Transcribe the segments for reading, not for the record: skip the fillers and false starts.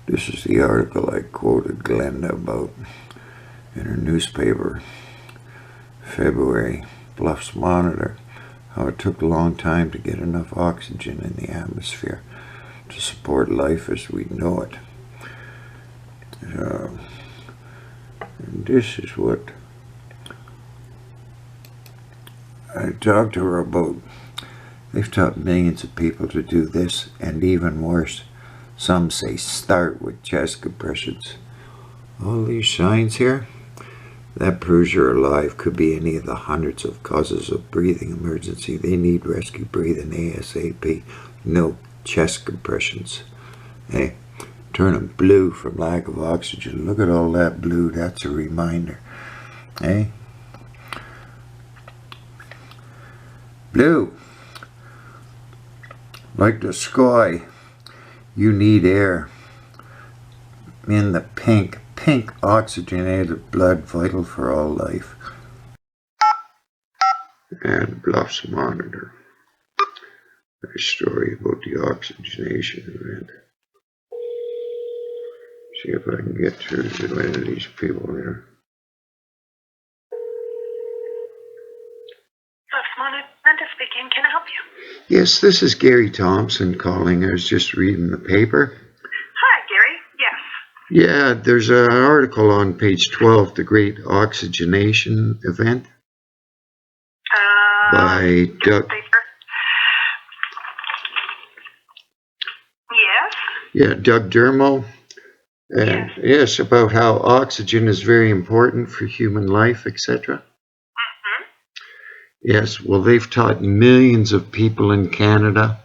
This is the article I quoted Glenda about in her newspaper, February. Bluffs Monitor, how it took a long time to get enough oxygen in the atmosphere to support life as we know it. And this is what I talked to her about. They've taught millions of people to do this, and even worse, some say start with chest compressions. All these signs here, that proves you're alive. Could be any of the hundreds of causes of breathing emergency. They need rescue breathing ASAP. No chest compressions. Hey, turn them blue from lack of oxygen. Look at all that blue. That's a reminder. Hey? Blue. Like the sky. You need air. In the pink oxygenated blood, vital for all life. And Bluffs Monitor. A story about the oxygenation event. See if I can get through to any of these people here. Bluffs Monitor, Linda speaking. Can I help you? Yes, this is Gary Thompson calling. I was just reading the paper. Hi, Gary. Yes. Yeah, there's an article on page 12, The Great Oxygenation Event, by Doug. Yes. Yeah, Doug Dermo. And yes, about how oxygen is very important for human life, etc. Yes, well, they've taught millions of people in Canada.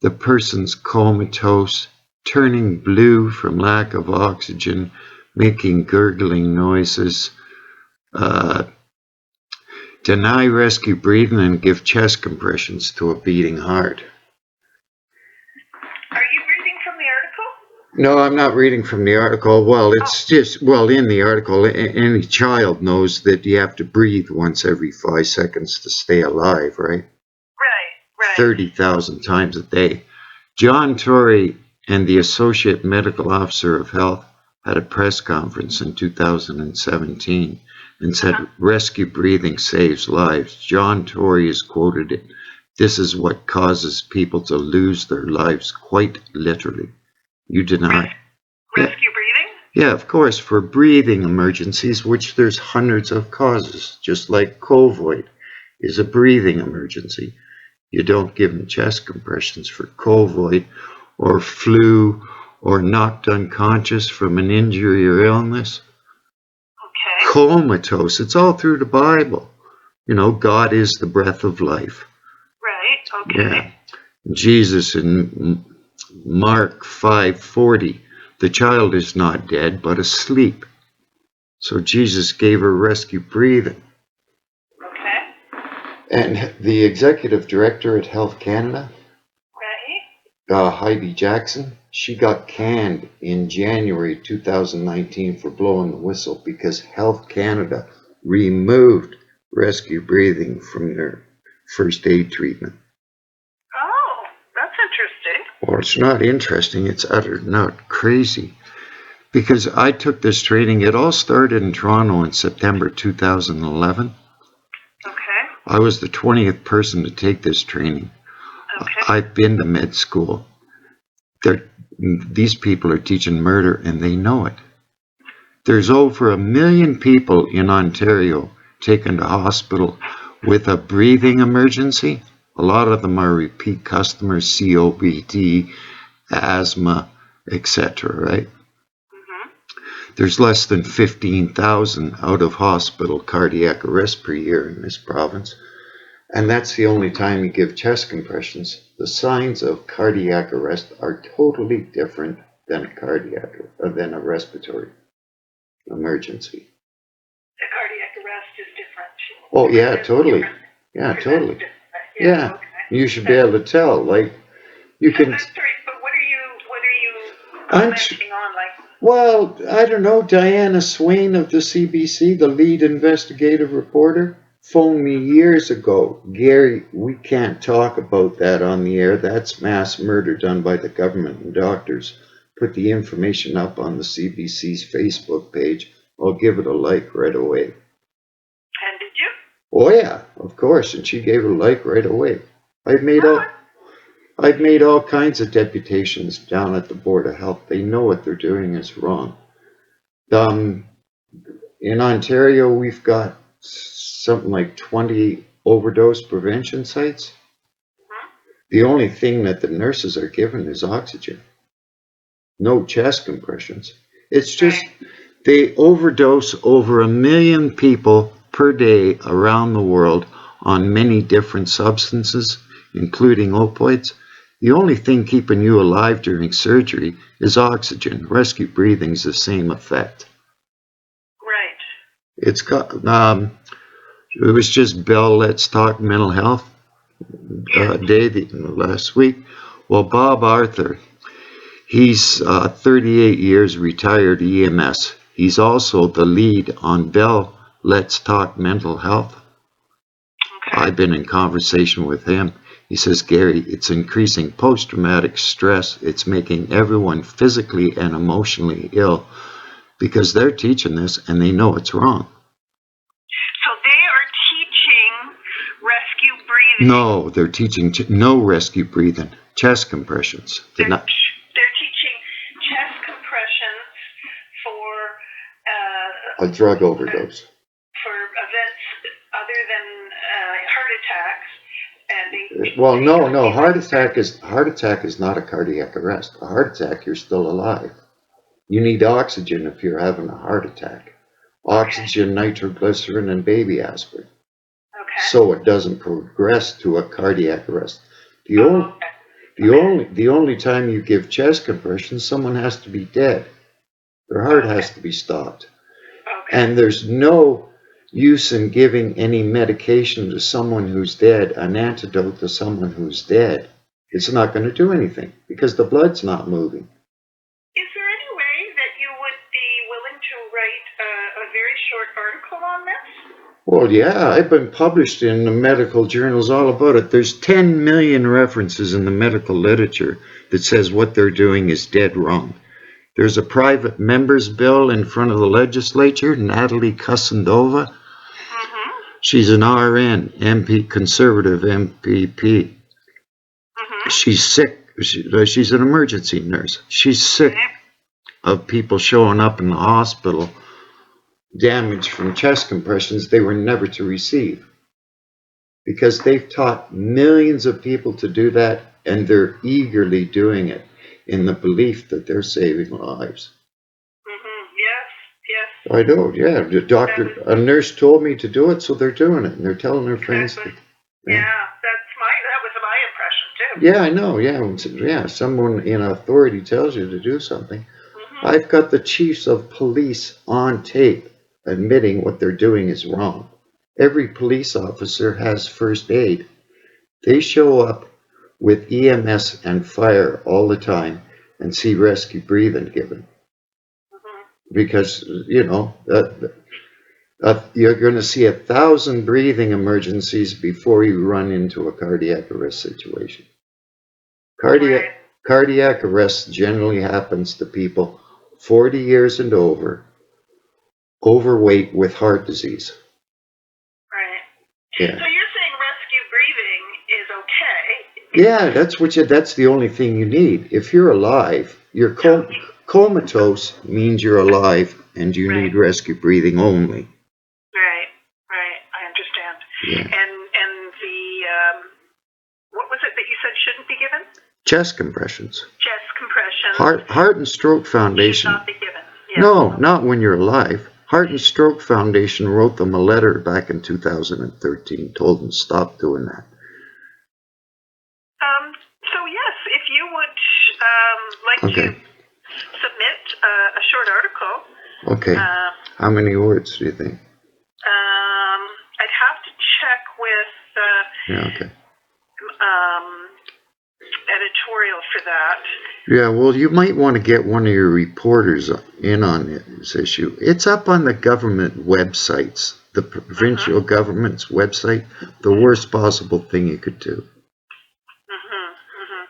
The person's comatose, turning blue from lack of oxygen, making gurgling noises, deny rescue breathing, and give chest compressions to a beating heart. Are you reading from the article? No, I'm not reading from the article. Well, it's just, well, in the article, any child knows that you have to breathe once every 5 seconds to stay alive, right? Right. 30,000 times a day. John Tory and the Associate Medical Officer of Health had a press conference in 2017 and said rescue breathing saves lives. John Tory is quoted in, "This is what causes people to lose their lives, quite literally." You deny. Rescue breathing? Yeah, of course, for breathing emergencies, which there's hundreds of causes, just like COVID is a breathing emergency. You don't give them chest compressions for COVID or flu or knocked unconscious from an injury or illness. Okay. Comatose, it's all through the Bible. You know, God is the breath of life. Right, okay. Yeah. Jesus in Mark 5:40, the child is not dead but asleep. So Jesus gave her rescue breathing. Okay. And the executive director at Health Canada, Right. Heidi Jackson, she got canned in January 2019 for blowing the whistle because Health Canada removed rescue breathing from their first aid treatment. Oh, that's interesting. Well, it's not interesting, it's utter not crazy. Because I took this training, it all started in Toronto in September 2011. Okay. I was the 20th person to take this training. Okay. I've been to med school. These people are teaching murder and they know it. There's over 1 million people in Ontario taken to hospital with a breathing emergency. A lot of them are repeat customers, COPD, asthma, etc., right? There's less than 15,000 out of hospital cardiac arrests per year in this province. And that's the only time you give chest compressions. The signs of cardiac arrest are totally different than a respiratory emergency. The cardiac arrest is different. Oh yeah, totally. Yeah, totally. Yeah, okay. you should be able to tell. Like you can. Sorry, but what are you commenting on? Like, well, I don't know. Diana Swain of the CBC, the lead investigative reporter, phoned me years ago. Gary, we can't talk about that on the air. That's mass murder done by the government and doctors. put the information up on the CBC's Facebook page, I'll give it a like right away. And did you? Oh yeah, of course, and she gave it a like right away. I've made all kinds of deputations down at the Board of Health. They know what they're doing is wrong. In Ontario, we've got something like 20 overdose prevention sites. The only thing that the nurses are given is oxygen. No chest compressions. It's just they overdose over 1 million people per day around the world on many different substances, including opioids. The only thing keeping you alive during surgery is oxygen. Rescue breathing is the same effect. Right. It's got, it was just Bell Let's Talk Mental Health Day last week. Well, Bob Arthur, he's 38 years retired EMS. He's also the lead on Bell Let's Talk Mental Health. Okay. I've been in conversation with him. He says, Gary, it's increasing post-traumatic stress. It's making everyone physically and emotionally ill because they're teaching this and they know it's wrong. So they are teaching rescue breathing? No, they're teaching no rescue breathing, chest compressions. They're teaching chest compressions for a drug overdose. For events other than heart attacks. Well, no. Heart attack is not a cardiac arrest. A heart attack, you're still alive. You need oxygen if you're having a heart attack. Oxygen, nitroglycerin, and baby aspirin. Okay. So it doesn't progress to a cardiac arrest. The only time you give chest compressions, someone has to be dead. Their heart has to be stopped. Okay. And there's no use in giving any medication to someone who's dead, an antidote to someone who's dead. It's not going to do anything because the blood's not moving. Is there any way that you would be willing to write a very short article on this? Well, yeah, I've been published in the medical journals all about it. There's 10 million references in the medical literature that says what they're doing is dead wrong. There's a private member's bill in front of the legislature, Natalie Kusendova. She's an RN, MP, conservative MPP. She's sick. She's an emergency nurse. She's sick of people showing up in the hospital damaged from chest compressions they were never to receive. Because they've taught millions of people to do that, and they're eagerly doing it in the belief that they're saving lives. Yes. I know, yeah. A nurse told me to do it, so they're doing it, and they're telling their friends. That was my impression too. Yeah, I know. Yeah, someone in authority tells you to do something. I've got the chiefs of police on tape admitting what they're doing is wrong. Every police officer has first aid. They show up with EMS and fire all the time and see rescue breathing given. Because, you're going to see 1,000 breathing emergencies before you run into a cardiac arrest situation. Cardiac arrest generally happens to people 40 years and over, overweight with heart disease. Right. Yeah. So you're saying rescue breathing is okay? Yeah, that's the only thing you need. If you're alive, you're comatose means you're alive and you need rescue breathing only. Right. I understand. Yeah. And the what was it that you said shouldn't be given? Chest compressions. Chest compressions. Heart and Stroke Foundation. Should not be given. Yeah. No, not when you're alive. Heart and Stroke Foundation wrote them a letter back in 2013, told them stop doing that. So yes, if you would like to submit a short article. Okay. How many words do you think? I'd have to check with editorial for that. Yeah, well, you might want to get one of your reporters in on this issue. It's up on the government websites, the provincial government's website, the worst possible thing you could do.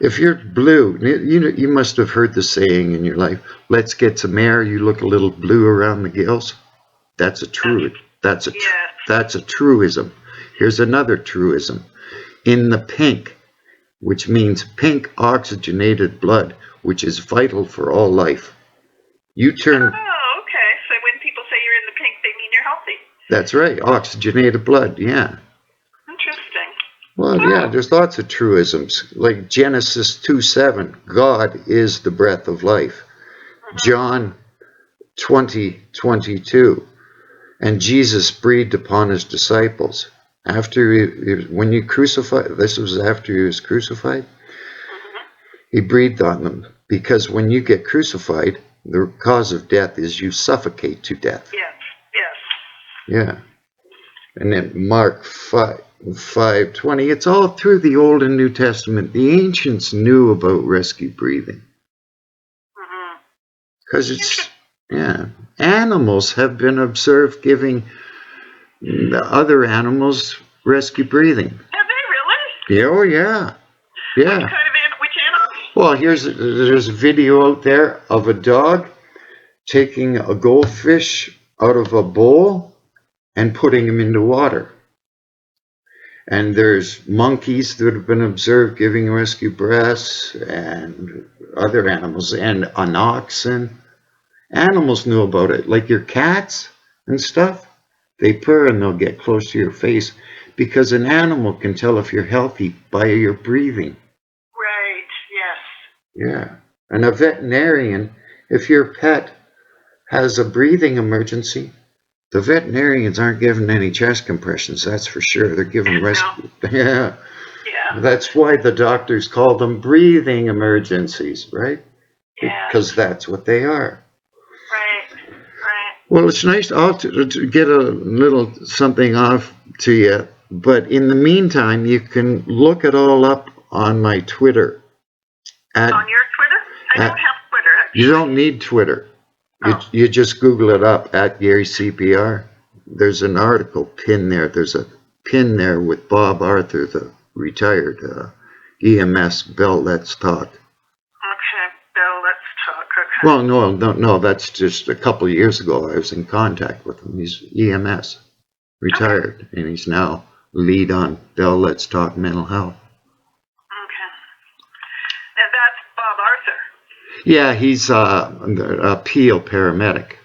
If you're blue, you must have heard the saying in your life, let's get some air, you look a little blue around the gills. That's a that's a truism. Here's another truism. In the pink, which means pink oxygenated blood, which is vital for all life. You turn... Oh, okay. So when people say you're in the pink, they mean you're healthy. That's right. Oxygenated blood, yeah. Interesting. Well, yeah, there's lots of truisms. Like Genesis 2:7, God is the breath of life. John 20:22, and Jesus breathed upon his disciples. When you crucify, this was after he was crucified, he breathed on them. Because when you get crucified, the cause of death is you suffocate to death. Yes, yes. Yeah. And then Mark 5:20, it's all through the Old and New Testament. The ancients knew about rescue breathing. Because it's, yeah, animals have been observed giving other animals rescue breathing. Have they really? Yeah, oh yeah. Yeah. Which animal? Well, there's a video out there of a dog taking a goldfish out of a bowl and putting him into water. And there's monkeys that have been observed giving rescue breaths, and other animals, and an oxen. Animals knew about it, like your cats and stuff. They purr and they'll get close to your face because an animal can tell if you're healthy by your breathing. Right, yes. Yeah. And a veterinarian, if your pet has a breathing emergency, the veterinarians aren't giving any chest compressions, that's for sure. They're giving rescue. No. Yeah. Yeah. That's why the doctors call them breathing emergencies, right? Yeah. Because that's what they are. Right, right. Well, it's nice to get a little something off to you, but in the meantime, you can look it all up on my Twitter. On your Twitter? I don't have Twitter, actually. You don't need Twitter. You just Google it up at Gary CPR. There's an article pinned there. There's a pin there with Bob Arthur, the retired EMS Bell Let's Talk. Okay, Bell Let's Talk. Okay. Well, no, that's just a couple of years ago. I was in contact with him. He's EMS, retired, and he's now lead on Bell Let's Talk Mental Health. Okay. And that's Bob Arthur. Yeah, he's a Peel paramedic.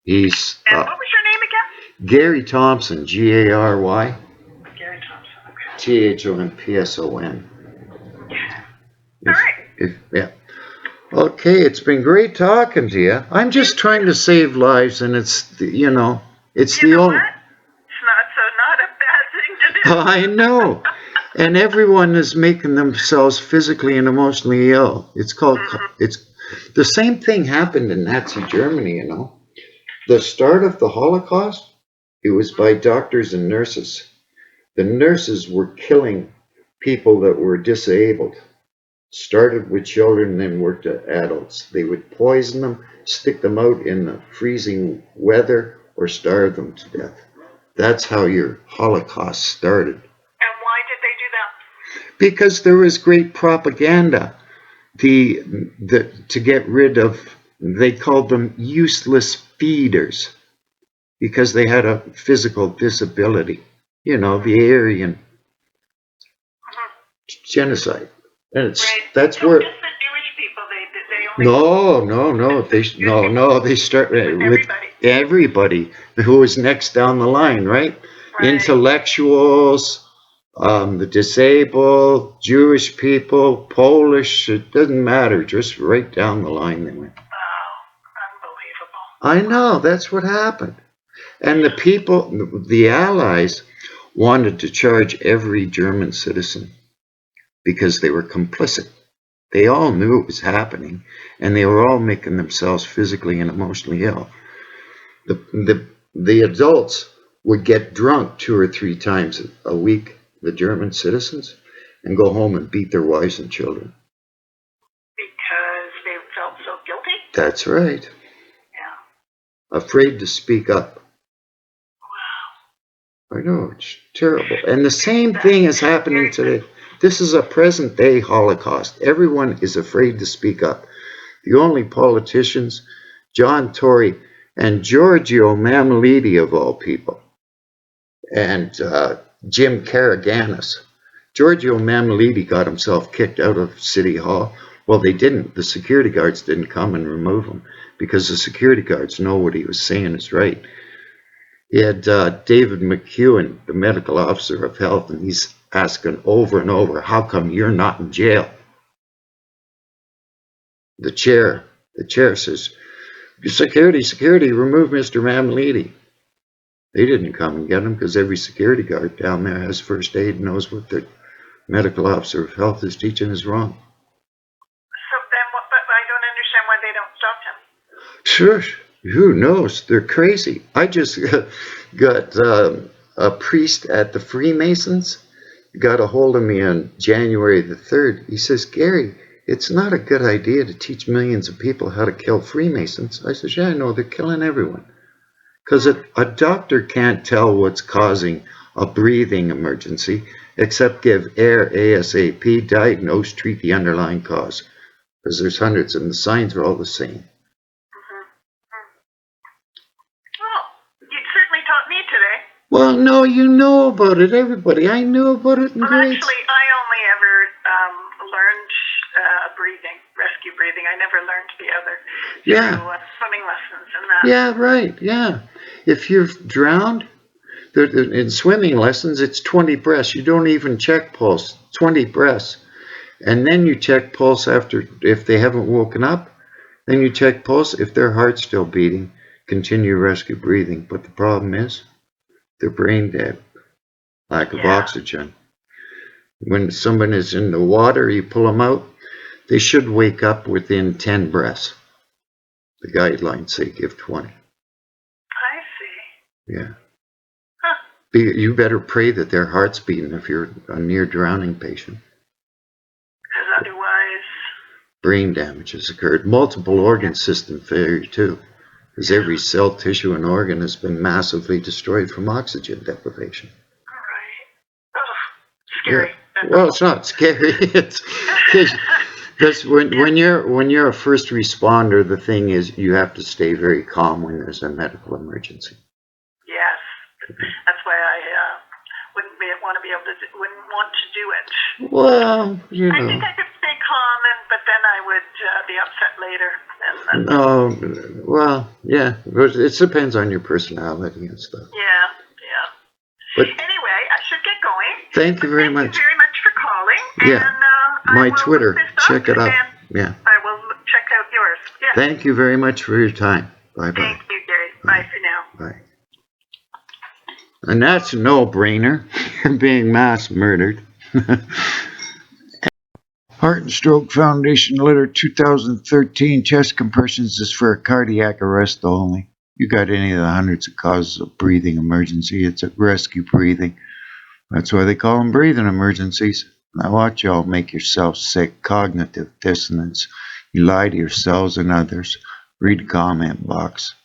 He's and what was your name again? Gary Thompson, Gary. Gary Thompson, okay. THOMPSON. All right. Yeah. Okay, it's been great talking to you. I'm just trying to save lives, and it's the only. What? It's not a bad thing to do. I know. And everyone is making themselves physically and emotionally ill. It's called, it's the same thing happened in Nazi Germany, The start of the Holocaust, it was by doctors and nurses. The nurses were killing people that were disabled. Started with children, then worked at adults. They would poison them, stick them out in the freezing weather, or starve them to death. That's how your Holocaust started. Because there was great propaganda to get rid of, they called them useless feeders, because they had a physical disability. The Aryan genocide. And that's where... Just the Jewish people, they started with everybody who was next down the line, right? Intellectuals, the disabled, Jewish people, Polish, it doesn't matter, just right down the line they went. Wow, unbelievable. I know, that's what happened. And the people, the Allies, wanted to charge every German citizen because they were complicit. They all knew it was happening, and they were all making themselves physically and emotionally ill. The adults would get drunk 2 or 3 times a week, the German citizens, and go home and beat their wives and children. Because they felt so guilty? That's right. Yeah. Afraid to speak up. Wow. I know, it's terrible. And the same thing is happening today. This is a present-day Holocaust. Everyone is afraid to speak up. The only politicians, John Tory and Giorgio Mammalidi of all people, and Jim Karagannis. Giorgio Mammalidi got himself kicked out of City Hall. Well, they didn't. The security guards didn't come and remove him because the security guards know what he was saying is right. He had David McEwen, the medical officer of health, and he's asking over and over, how come you're not in jail? The chair says, security, remove Mr. Mammalidi. They didn't come and get him because every security guard down there has first aid and knows what the medical officer of health is teaching is wrong. So then, but I don't understand why they don't stop him. Sure, who knows? They're crazy. I just got a priest at the Freemasons got a hold of me on January the 3rd. He says, Gary, it's not a good idea to teach millions of people how to kill Freemasons. I said, yeah, I know, they're killing everyone. Because a doctor can't tell what's causing a breathing emergency except give air ASAP, diagnose, treat the underlying cause. Because there's hundreds and the signs are all the same. Well, you certainly taught me today. Well, no, you know about it, everybody. I knew about it in grades. Actually, I only ever learned breathing, rescue breathing. I never learned the other swimming lessons and that. Yeah, right, yeah. If you've drowned, in swimming lessons, it's 20 breaths. You don't even check pulse, 20 breaths. And then you check pulse after, if they haven't woken up, then you check pulse. If their heart's still beating, continue rescue breathing. But the problem is, they're brain dead, lack of oxygen. When someone is in the water, you pull them out, they should wake up within 10 breaths. The guidelines say give 20. I see. Yeah. Huh. You better pray that their heart's beating if you're a near drowning patient. Because otherwise, brain damage has occurred. Multiple organ system failure too, because every cell, tissue, and organ has been massively destroyed from oxygen deprivation. All right. Oh, scary. Yeah. Well, it's not scary. It's because when you're a first responder, the thing is you have to stay very calm when there's a medical emergency. Yes, that's why I wouldn't want to do it. Well, you know. I think I could stay calm, but then I would be upset later. Oh, well, yeah. It depends on your personality and stuff. Yeah. But anyway, I should get going. Thank you very much. Thank you very much for calling. Yeah. And, my Twitter. Check it out. Yeah. I will check out yours. Yeah. Thank you very much for your time. Bye-bye. Thank you, Gary. Bye for now. Bye. And that's a no-brainer. You're being mass murdered. Heart and Stroke Foundation Letter 2013. Chest compressions is for a cardiac arrest only. You got any of the hundreds of causes of breathing emergency, it's a rescue breathing. That's why they call them breathing emergencies. Now watch y'all make yourself sick. Cognitive dissonance. You lie to yourselves and others. Read the comment box.